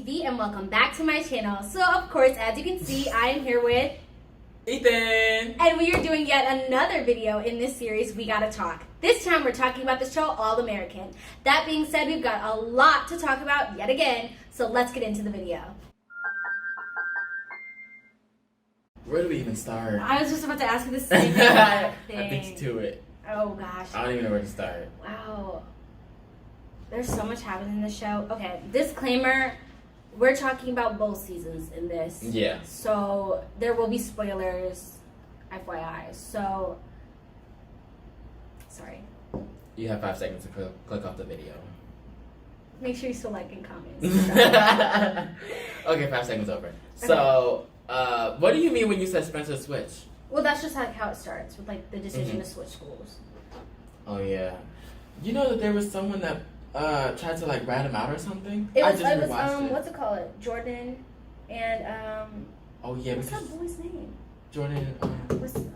TV and welcome back to my channel. So of course, as you can see, I am here with Ethan! And we are doing yet another video in this series, We Gotta Talk. This time we're talking about the show All American. That being said, we've got a lot to talk about yet again, so let's get into the video. Where do we even start? I was just about to ask you the same exact thing. I think to it. Oh gosh. I don't even know where to start. Wow. There's so much happening in the show. Okay, disclaimer, we're talking about both seasons in this. Yeah. So there will be spoilers, FYI. So, sorry. You have 5 seconds to click off the video. Make sure you still like and comment. Okay, 5 seconds over. So, what do you mean when you said Spencer switch? Well, that's just like how it starts with like the decision to switch schools. Oh yeah. You know that there was someone that tried to like rat him out or something? It was it. what's it called? Jordan and Oh yeah. what's that boy's name? Jordan. Oh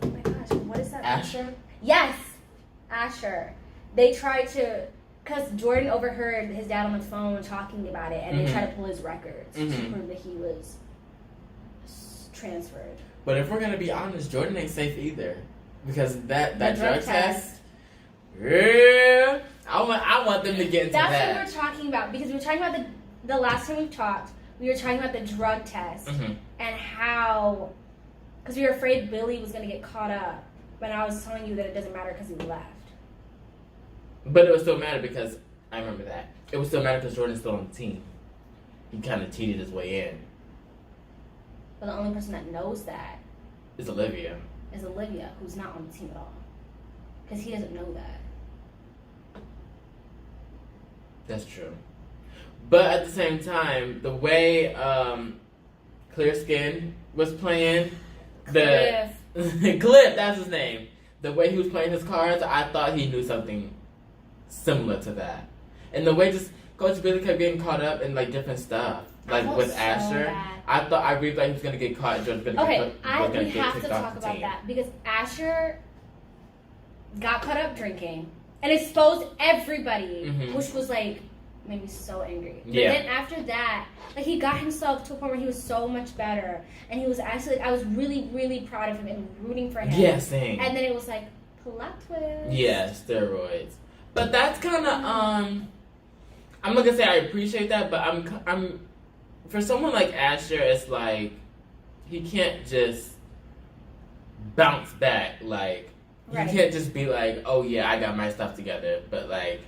my gosh, what is that? Asher? Yes, Asher. They tried to, because Jordan overheard his dad on the phone talking about it, and they tried to pull his records to prove that he was transferred. But if we're gonna be honest, Jordan ain't safe either, because that drug test. Yeah, I want them to get into that. That's what we're talking about, because we were talking about the last time we talked. We were talking about the drug test and how, because we were afraid Billy was gonna get caught up, but I was telling you that it doesn't matter because he left. But it would still matter because I remember that. It would still matter because Jordan's still on the team. He kind of cheated his way in. But the only person that knows that Is Olivia. is Olivia, who's not on the team at all. Because he doesn't know that. That's true. But at the same time, the way Clear Skin was playing, Cliff, that's his name. The way he was playing his cards, I thought he knew something similar to that. And the way just Coach Billy kept getting caught up in like different stuff. Like with Asher, bad. I really thought he was gonna get caught and Jordan was gonna we get have to kicked off talk the about team. that because Asher got caught up drinking and exposed everybody, which was like made me so angry. But then after that, like he got himself to a point where he was so much better, and he was actually like I was really, really proud of him and rooting for him. Yeah, same. And then it was like plot twist. Yeah, steroids. But that's kind of I'm not gonna say I appreciate that, but I'm for someone like Asher, it's like he can't just bounce back. Like you can't just be like, oh yeah, I got my stuff together. But like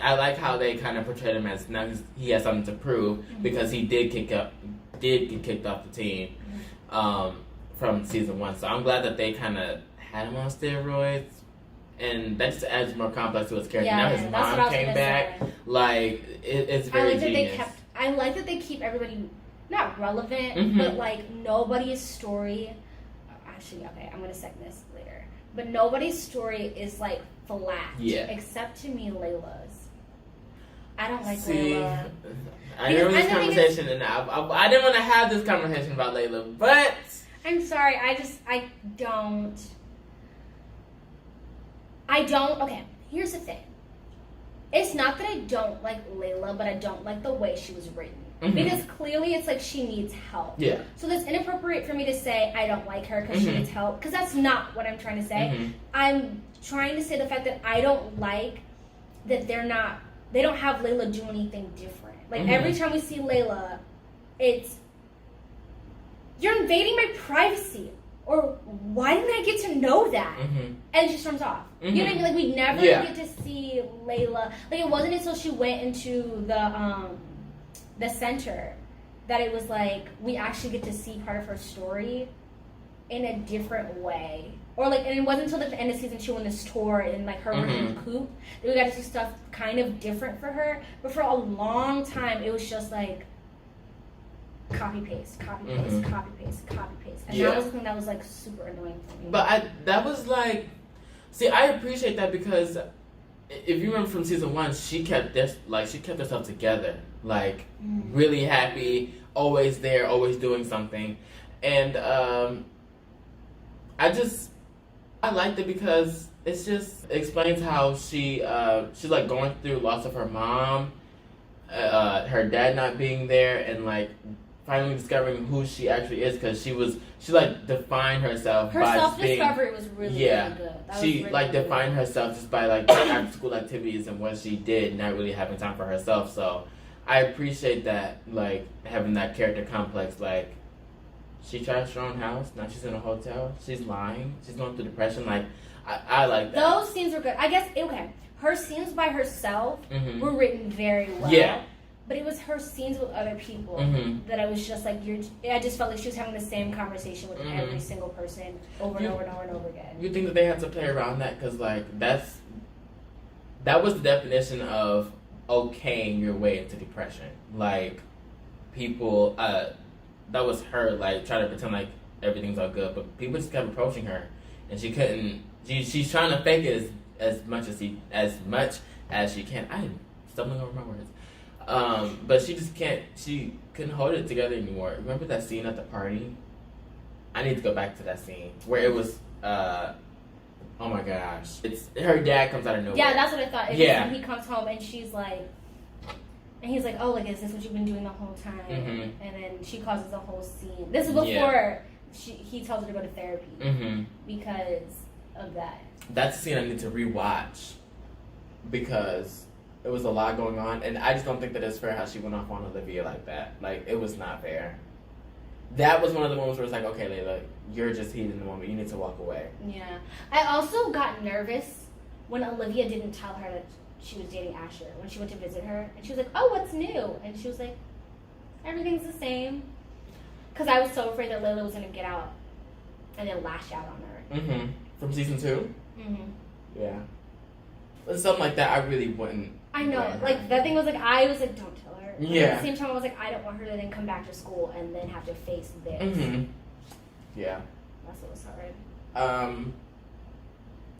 I like how they kind of portrayed him as now he has something to prove because he did get kicked off the team from season 1. So I'm glad that they kind of had him on steroids. And that just adds more complex to his character. Yeah, now his mom came back. Say. Like it's very genius. I like that they keep everybody not relevant, but like nobody's story. Actually, okay, I'm gonna second this later. But nobody's story is like flat. Yeah. Except to me, Layla's. I don't like Layla. I remember this conversation, and I didn't want to have this conversation about Layla, but I'm sorry. I don't. Okay, here's the thing. It's not that I don't like Layla, but I don't like the way she was written. Because clearly it's like she needs help. Yeah. So that's inappropriate for me to say I don't like her because she needs help. Because that's not what I'm trying to say. I'm trying to say the fact that I don't like that they don't have Layla do anything different. Like every time we see Layla, it's, you're invading my privacy. Or why didn't I get to know that? And it just turns off. You know what I mean? Like we never get to see Layla. Like it wasn't until she went into the center that it was like we actually get to see part of her story in a different way. Or like, and it wasn't until the end of season 2 when this tour and like her in the coop that we got to see stuff kind of different for her. But for a long time, it was just like copy paste, copy paste, copy paste, copy paste, and that was the thing that was like super annoying for me. But that was like, see, I appreciate that because if you remember from season 1, she kept herself together, like really happy, always there, always doing something, and I liked it because it just explains how she's like going through loss of her mom. her dad not being there and like finally discovering who she actually is because she like defined herself Her by self-discovery was really, yeah, really good. That she was really, like really defined good. herself just by like after school activities and what she did, not really having time for herself. So I appreciate that, like having that character complex. Like she trashed her own house, now she's in a hotel, she's lying, she's going through depression. Like I like that. Those scenes were good. I guess okay. Her scenes by herself Mhm. were written very well. Yeah. But it was her scenes with other people Mhm. that I was just like, I just felt like she was having the same conversation with Mhm. every single person over and You- over and over and over again. You think that they had to play around that because like that was the definition of okaying your way into depression. Like people, that was her like trying to pretend like everything's all good, but people just kept approaching her, and she couldn't. She's trying to fake it as much as she can. I'm stumbling over my words. But she just can't. She couldn't hold it together anymore. Remember that scene at the party? I need to go back to that scene where it was. Oh my gosh! It's her dad comes out of nowhere. Yeah, that's what I thought. Yeah. He comes home and she's like, and he's like, oh, like, is this what you've been doing the whole time? Mhm. And then she causes a whole scene. This is before he tells her to go to therapy Mm-hmm. because of that. That's a scene I need to rewatch because it was a lot going on, and I just don't think that it's fair how she went off on Olivia like that. Like, it was not fair. That was one of the moments where it's like, okay, Layla, you're just heated in the moment. You need to walk away. Yeah. I also got nervous when Olivia didn't tell her that she was dating Asher. When she went to visit her, and she was like, oh, what's new? And she was like, everything's the same. Because I was so afraid that Layla was going to get out and then lash out on her. Mm-hmm. From season 2? Mm-hmm. Yeah. But something like that, I really wouldn't. I know. blame her. Like, that thing was like, I was like, don't tell her. But Yeah. at the same time, I was like, I don't want her to then come back to school and then have to face this. Mm-hmm. Yeah. That's what was hard.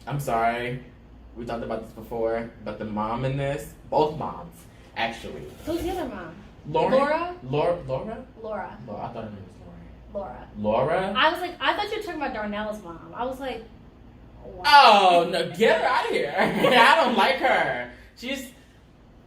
I'm sorry. We talked about this before, but the mom in this, both moms, actually. Who's the other mom? Lauren? Laura? Laura? Laura. Laura, I thought her name was Laura. Laura. I was like, I thought you were talking about Darnell's mom. I was like, wow. Oh, no, get her out of here. I don't like her.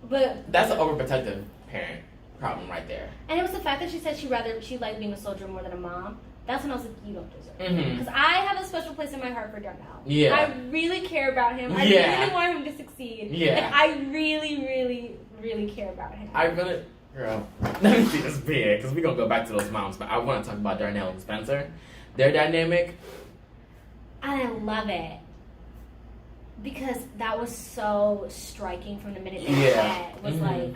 But That's an overprotective parent problem right there. and it was the fact that she said she liked being a soldier more than a mom. That's when I was like, you don't deserve it. Mm-hmm. Because I have a special place in my heart for Darnell. Yeah. I really care about him. I Yeah. really want him to succeed. Yeah. Like, I really, really, really care about him. Girl, let me see this big, because we're going to go back to those moms, but I want to talk about Darnell and Spencer. Their dynamic. And I love it. Because that was so striking from the minute they met. It was Mhm. like,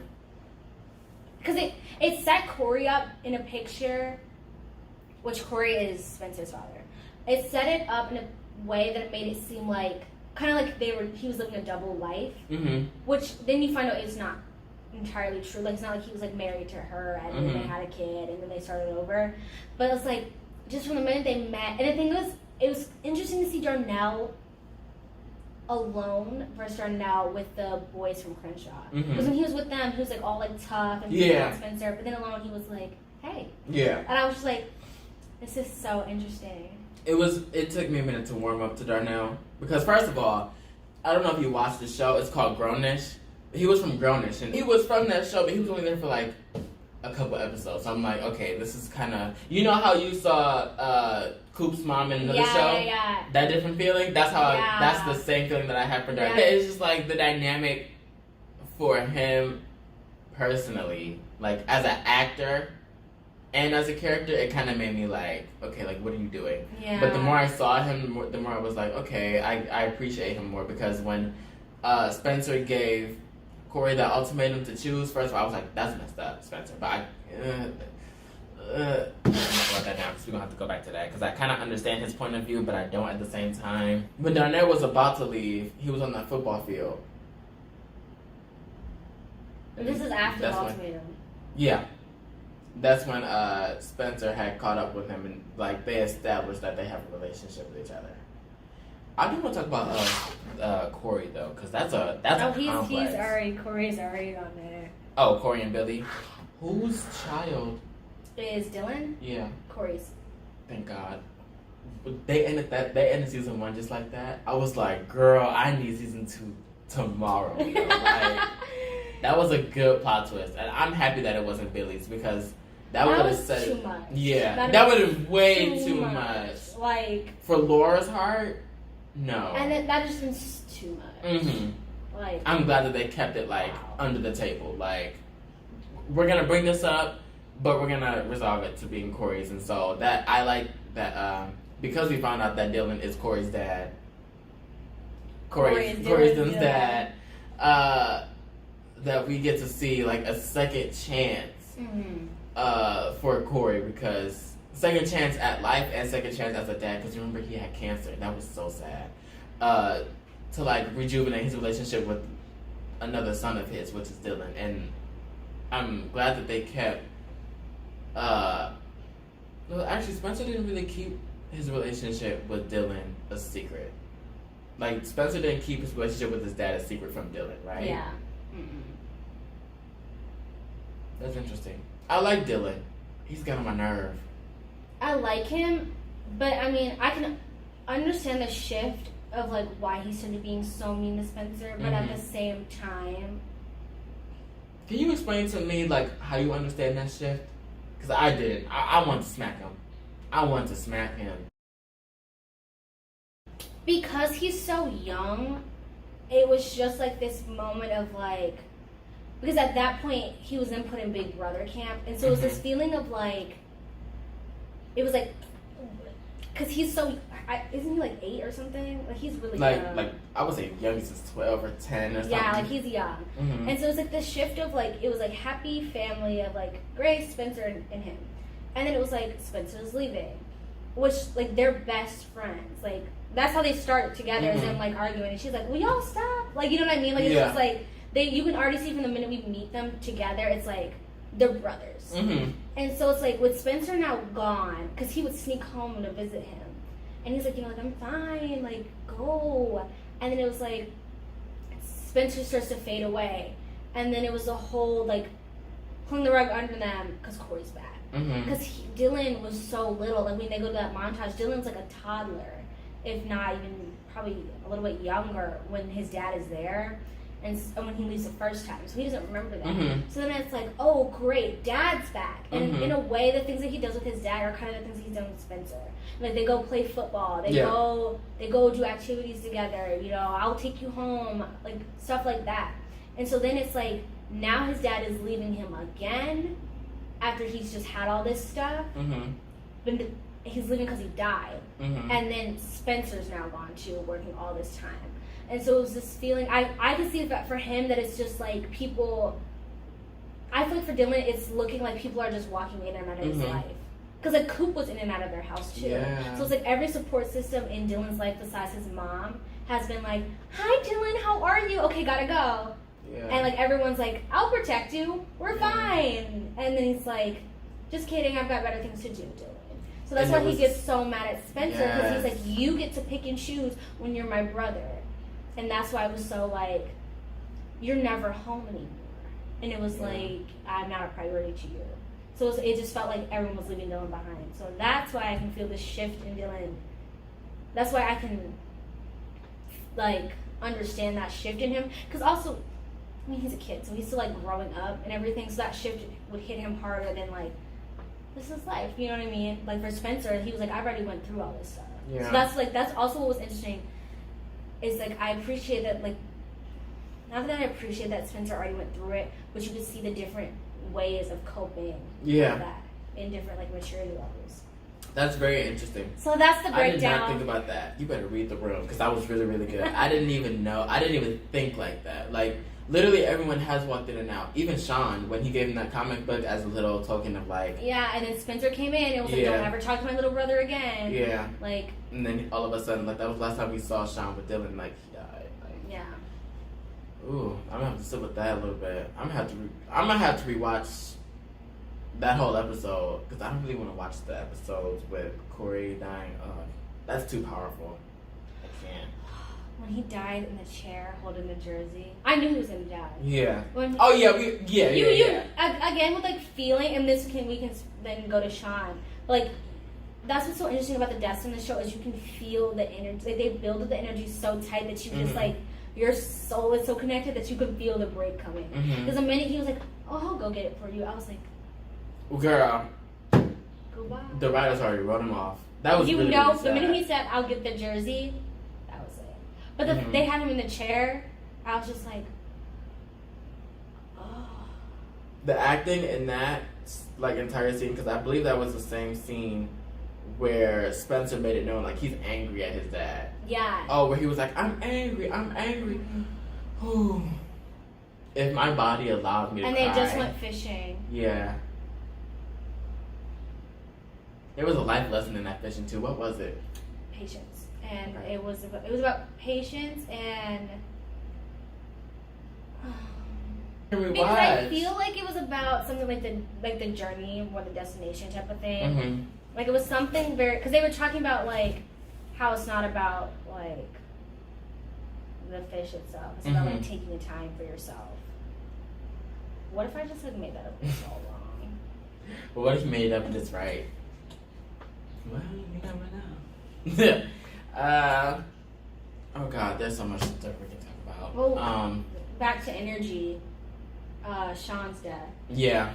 because it set Corey up in a picture, which Corey is Spencer's father. It set it up in a way that it made it seem like, kind of like he was living a double life, Mm-hmm. which then you find out it's not entirely true. Like, it's not like he was like married to her and then they Mhm. had a kid and then they started over. But it's like, just from the minute they met, and the thing was, it was interesting to see Darnell alone versus Darnell with the boys from Crenshaw. Mhm. Because when he was with them, he was like all like tough and Yeah. Spencer, but then alone he was like, hey. Yeah. And I was just like, this is so interesting. It took me a minute to warm up to Darnell, because first of all, I don't know if you watched the show, it's called Grownish. He was from Grownish, and he was from that show, but he was only there for like a couple episodes. So I'm like, okay, this is kind of, you know how you saw Coop's mom in another show? Yeah. That different feeling? That's how, Yeah. that's the same feeling that I have for Darnell. Yeah. It's just like the dynamic for him personally, like as an actor and as a character, it kind of made me like, okay, like what are you doing? Yeah. But the more I saw him, the more I was like, okay, I appreciate him more, because when Spencer gave Corey the ultimatum to choose, first of all, I was like, that's messed up, Spencer. But I'm not gonna let that down, because we're gonna have to go back to that, because I kind of understand his point of view, but I don't at the same time. When Darnell was about to leave, he was on that football field. And this is after the That's when- ultimatum. Yeah. That's when Spencer had caught up with him, and like they established that they have a relationship with each other. I do want to talk about Corey though, because that's a complex. Corey's already on there. Oh, Corey and Billy. Whose child? Is Dylan? Yeah. Corey's. Thank God. They ended season 1 just like that. I was like, girl, I need season 2 tomorrow. Like, That was a good plot twist, and I'm happy that it wasn't Billy's because that would have was said too much. Yeah, that would have way too much. Like For Laura's heart, no. And then that just was too much. Mm-hmm. Like I'm glad that they kept it like under the table. Like we're gonna bring this up, but we're gonna resolve it to being Corey's, and so that I like that because we found out that Dylan is Corey's dad. Corey's Dylan's dad. That we get to see like a second chance for Corey, because second chance at life and second chance as a dad, because remember he had cancer. That was so sad. To like rejuvenate his relationship with another son of his, which is Dylan, and I'm glad that they kept well, actually Spencer didn't really keep his relationship with Dylan a secret. Like Spencer didn't keep his relationship with his dad a secret from Dylan, right? Yeah. That's interesting. I like Dylan. He's got on my nerve. I like him, but I mean, I can understand the shift of like why he started being so mean to Spencer, but at the same time, can you explain to me like how you understand that shift? Because I didn't. I want to smack him. I want to smack him. Because he's so young, it was just like this moment of like, because at that point he was then put in Big Brother camp, and so it was this feeling of like, it was like, because he's so, isn't he like 8 or something? Like he's really young. Like I would say youngest is 12 or 10 or something. Yeah, like he's young. And so it was like this shift of like, it was like happy family of like Grace, Spencer, and him. And then it was like Spencer's leaving, which like they're best friends. Like that's how they start together, is them like arguing, and she's like, "Will y'all stop?" Like you know what I mean? Like it's just like you can already see from the minute we meet them together, it's like they're brothers. And so it's like with Spencer now gone, because he would sneak home to visit him, and he's like, you know, like I'm fine, like go. And then it was like Spencer starts to fade away, and then it was a whole like pulling the rug under them because Corey's back. Because Dylan was so little. Like when they go to that montage, Dylan's like a toddler, if not even probably a little bit younger when his dad is there, and when he leaves the first time. So he doesn't remember that. So then it's like, oh great, Dad's back. And in a way, the things that he does with his dad are kind of the things he's done with Spencer. Like they go play football, they go do activities together. You know, I'll take you home, like stuff like that. And so then it's like now his dad is leaving him again. After he's just had all this stuff, but he's leaving because he died, and then Spencer's now gone too, working all this time, and so it was this feeling. I could see that for him that it's just like people. I feel like for Dylan, it's looking like people are just walking in and out of his life, because like Coop was in and out of their house too. So it's like every support system in Dylan's life besides his mom has been like, "Hi Dylan, how are you? Okay, gotta go." And like everyone's like, I'll protect you, we're fine. And then he's like, just kidding, I've got better things to do, Dylan. So that's why he gets so mad at Spencer, because he's like, you get to pick and choose when you're my brother. And that's why I was so like, you're never home anymore. And it was like, I'm not a priority to you. So it just felt like everyone was leaving Dylan behind. So that's why I can feel the shift in Dylan. That's why I can like understand that shift in him. Because also, I mean, he's a kid, so he's still like growing up and everything. So that shift would hit him harder than like, this is life. You know what I mean? Like for Spencer, he was like, I've already went through all this stuff. So that's also what was interesting. Is like I appreciate that, like, not that I appreciate that Spencer already went through it, but you could see the different ways of coping. With that in different like maturity levels. That's very interesting. So that's the breakdown. I did not think about that. You better read the room, because that was really, really good. I didn't even know. I didn't even think like that. Like. Literally everyone has walked in and out. Even Sean, when he gave him that comic book as a little token of like... Yeah, and then Spencer came in and was like, don't ever talk to my little brother again. Yeah. Like... And then all of a sudden, like, that was the last time we saw Sean with Dylan, like, he died. Like, yeah. Ooh, I'm gonna have to sit with that a little bit. I'm gonna have to rewatch that whole episode, because I don't really want to watch the episodes with Corey dying. That's too powerful. I can't. When he died in the chair holding the jersey, I knew he was gonna die. Yeah. When again with like feeling, and we can then go to Sean. Like that's what's so interesting about the deaths in the show is you can feel the energy. Like they build the energy so tight that you just like your soul is so connected that you can feel the break coming. Mm-hmm. Because the minute he was like, "Oh, I'll go get it for you," I was like, Girl, "Goodbye." the writers already wrote him off. That was You really, know, really the sad. minute he said, "I'll get the jersey," that was it. But Mhm. they had him in the chair. I was just like, oh. The acting in that like entire scene, because I believe that was the same scene where Spencer made it known like he's angry at his dad. Yeah. Oh, where he was like, I'm angry. Whew. If my body allowed me to And cry. they just went fishing. Yeah. There was a life lesson in that fishing too. What was it? Patience. And Okay. it was about patience and Can we because I watch? feel like it was about something like the journey or the destination type of thing. Mm-hmm. Like it was something very, because they were talking about like how it's not about like the fish itself. It's about like Mhm. taking the time for yourself. What if I just like made that up so wrong? But what if you made it up and it's right? Well, you never know. Oh God, there's so much stuff we can talk about. Well, back to energy. Sean's death. Yeah.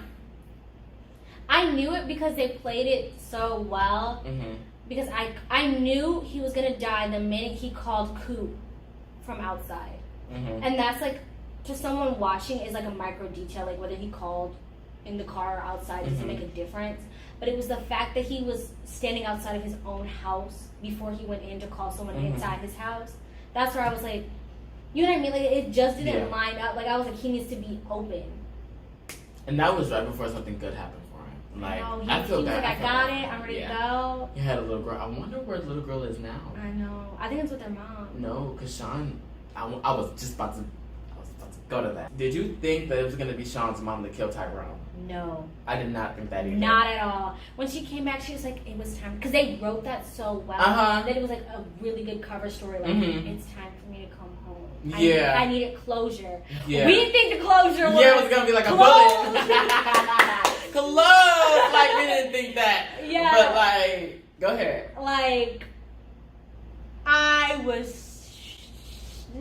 I knew it because they played it so well. Mm-hmm. Because I knew he was gonna die the minute he called Coop from outside. Mm-hmm. And that's like, to someone watching, is like a micro detail, like whether he called in the car or outside doesn't Mhm. make a difference. But it was the fact that he was standing outside of his own house before he went in to call someone Mhm. inside his house. That's where I was like, you know what I mean? Like it just didn't Yeah. line up. Like I was like, he needs to be open. And that was right before something good happened for him. Like, No, I feel he was bad. like, I feel got bad. it. I'm ready Yeah. to go. He had a little girl. I wonder where the little girl is now. I know. I think it's with their mom. No, because Sean, I was just about to go to that. Did you think that it was going to be Sean's mom that killed Tyrone? No. I did not think that either. Not at all. When she came back, she was like, it was time. Because they wrote that so well. Uh-huh. That it was like a really good cover story. Like, Mhm. it's time for me to come home. Yeah. I needed closure. Yeah. We didn't think the closure was. Yeah, it was going to be like a close. bullet. Close! Like, we didn't think that. Yeah. But, like, go ahead. Like, I was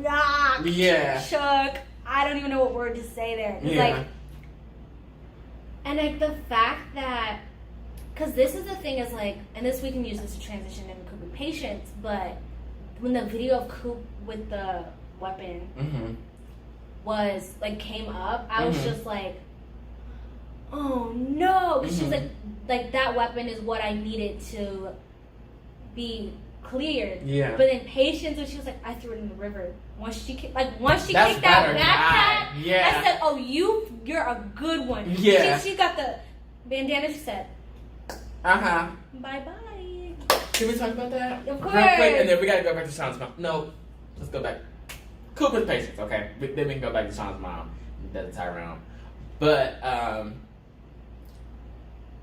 shocked. Yeah. Shook. I don't even know what word to say there. It's Yeah. like, and like the fact that, because this is the thing is like, and this we can use this to transition into Coop and Patience, but when the video of Coop with the weapon Mm-hmm. was like came up, I was Mhm. just like, oh no, 'cause she was Mhm. like that weapon is what I needed to be cleared. Yeah. But in Patience, when she was like, I threw it in the river. Once she kicked That's that better, backpack, God. Yeah. I said, oh, you're a good one. Yeah. She got the bandana. She said, Uh-huh. bye bye. Can we talk about that? Of course. Real quick, and then we gotta go back to Sean's mom. No, let's go back. Cooper's Patience, okay? Then we can go back to Sean's mom, instead of Tyrone. But,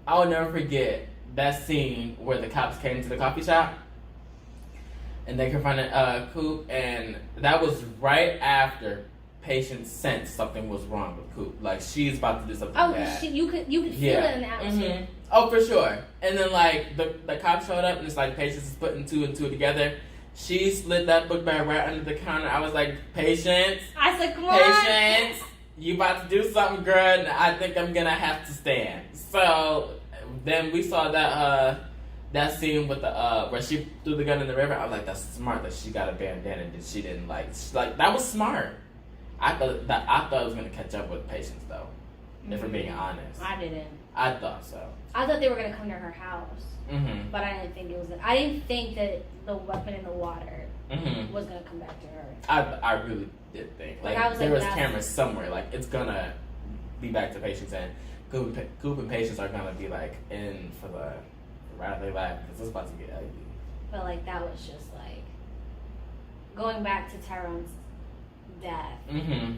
I'll never forget that scene where the cops came to the coffee shop and they confronted Coop, and that was right after Patience sensed something was wrong with Coop. Like, she's about to do something Oh, bad. you could feel it in the atmosphere. Mhm. Oh, for sure. And then, like, the cop showed up, and it's like Patience is putting two and two together. She slid that book bag right under the counter. I was like, Patience, I said, come on. Patience, you about to do something, girl, and I think I'm gonna have to stand. So then we saw that scene with the where she threw the gun in the river. I was like, that's smart that she got a bandana and she didn't like that was smart. I thought it was gonna catch up with Patience though. If we're being honest, I didn't. I thought so. I thought they were gonna come to her house, Mhm. but I didn't think it was. I didn't think that the weapon in the water Mhm. was gonna come back to her. I really did think Like, like I was there like, was that's- cameras somewhere. Like it's gonna be back to Patience, and Coop and Patience are gonna be like in for the ride of their life because it's about to get ugly. But like that was just like going back to Tyrone's death Mm-hmm.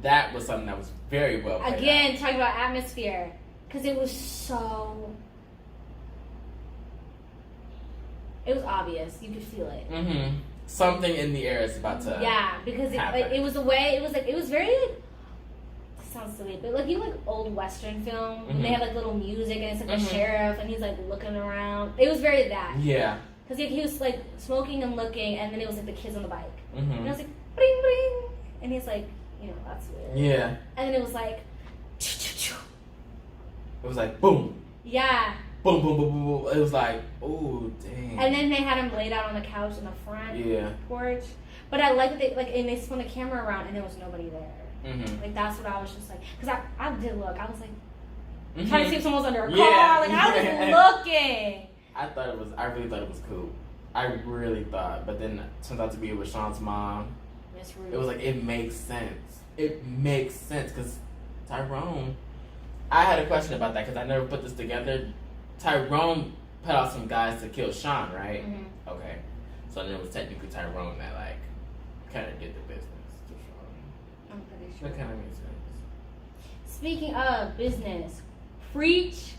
That was something that was very well played again. out. Talking about atmosphere, because it was obvious. You could feel it. Mm-hmm. Something in the air is about to. Yeah, because happen. it was the way it was very. It sounds silly, but like you know, like old Western film, when they Mhm. have like little music and it's like Mhm. the sheriff and he's like looking around. It was very that. Yeah. because he was like smoking and looking, and then it was like the kids on the bike, and I Mm-hmm. was like, bring, bring, and he's like, you know, that's weird. Yeah. And then it was like, It was like boom, yeah. boom, boom, boom, boom, boom. It was like, oh dang. And then they had him laid out on the couch in the front yeah. porch. But I like that they like, and they spun the camera around, and there was nobody there. Mm-hmm. Like that's what I was just like, because I did look. I was like Mm-hmm. trying to see if someone was under a car. Yeah. Like I was looking. I really thought it was cool. I really thought, but then it turned out to be with Sean's mom. Miss Ruth. It was like, it makes sense. It makes sense because Tyrone. I had a question about that because I never put this together. Tyrone put out some guys to kill Sean, right? Mhm. Okay. So then it was technically Tyrone that like kind of did the business to Sean. I'm pretty sure. That kind of makes sense. Speaking of business, Preach.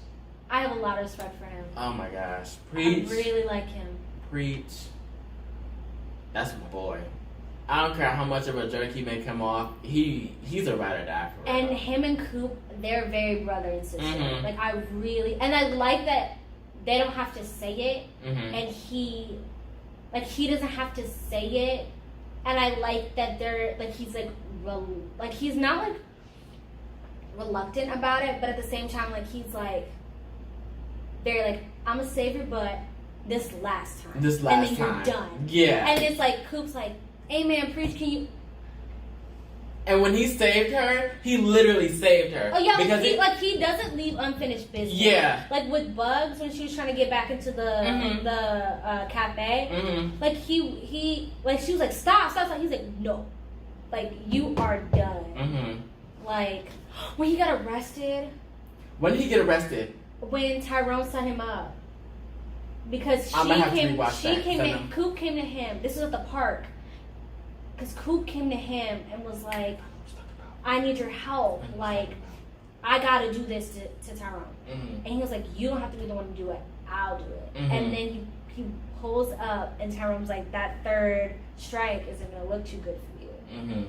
I have a lot of respect for him. Oh my gosh. Preach. I really like him. Preach. That's my boy. I don't care how much of a jerk he may come off. He's a ride or die for real. And him and Coop, they're very brother and sister. Mhm. Like I really, and I like that they don't have to say it, Mhm. and he doesn't have to say it, and I like that they're like he's like he's not like reluctant about it, but at the same time like he's like very like I'm a savior, but this last time, This last and then time. you're done. Yeah. And it's like Coop's like, hey man, Preach, can you? And when he saved her, he literally saved her. Oh yeah, because he doesn't leave unfinished business. Yeah. Like with Bugs when she was trying to get back into the Mhm. cafe. Mhm. Like he like she was like stop. He's like no, like you are done. Mhm. Like when he got arrested, When did he get arrested? when Tyrone set him up, because I'm gonna have to rewatch she that, came 'cause I to know. Coop came to him. This was at the park. Because Coop came to him and was like, I need your help. Like, I gotta do this to Tyrone. Mhm. And he was like, you don't have to be the one to do it. I'll do it. Mhm. And then he pulls up, and Tyrone's like, that third strike isn't gonna look too good for you. Mhm.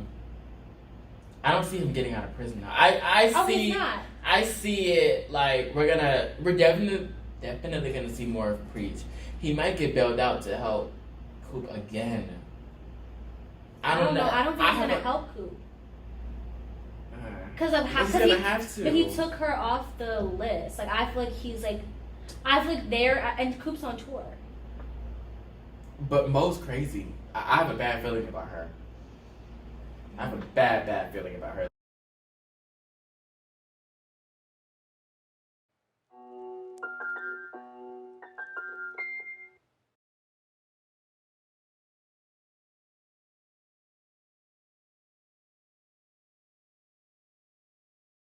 I don't see him getting out of prison now. I Oh, see. he's not. I see it like we're definitely gonna see more of Preach. He might get bailed out to help Coop again. I don't know. I don't think he's gonna haven't- help Coop. Uh, Because of how, he's cause gonna he, have to. but he took her off the list. Like I feel like there, and Coop's on tour. But Mo's crazy. I have a bad feeling about her. I have a bad feeling about her.